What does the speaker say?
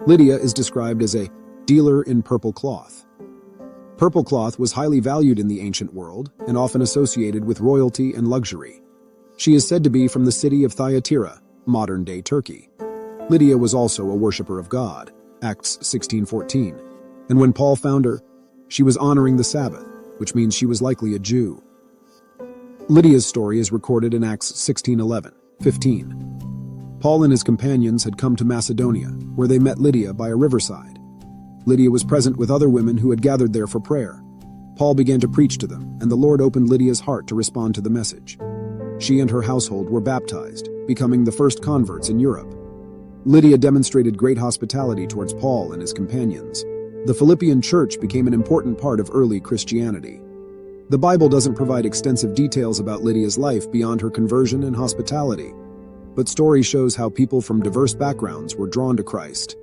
Lydia is described as a dealer in purple cloth. Purple cloth was highly valued in the ancient world and often associated with royalty and luxury. She is said to be from the city of Thyatira, modern-day Turkey. Lydia was also a worshipper of God, Acts 16:14, and when Paul found her, she was honoring the Sabbath, which means she was likely a Jew. Lydia's story is recorded in Acts 16:11-15. Paul and his companions had come to Macedonia, where they met Lydia by a riverside. Lydia was present with other women who had gathered there for prayer. Paul began to preach to them, and the Lord opened Lydia's heart to respond to the message. She and her household were baptized, becoming the first converts in Europe. Lydia demonstrated great hospitality towards Paul and his companions. The Philippian church became an important part of early Christianity. The Bible doesn't provide extensive details about Lydia's life beyond her conversion and hospitality, but story shows how people from diverse backgrounds were drawn to Christ.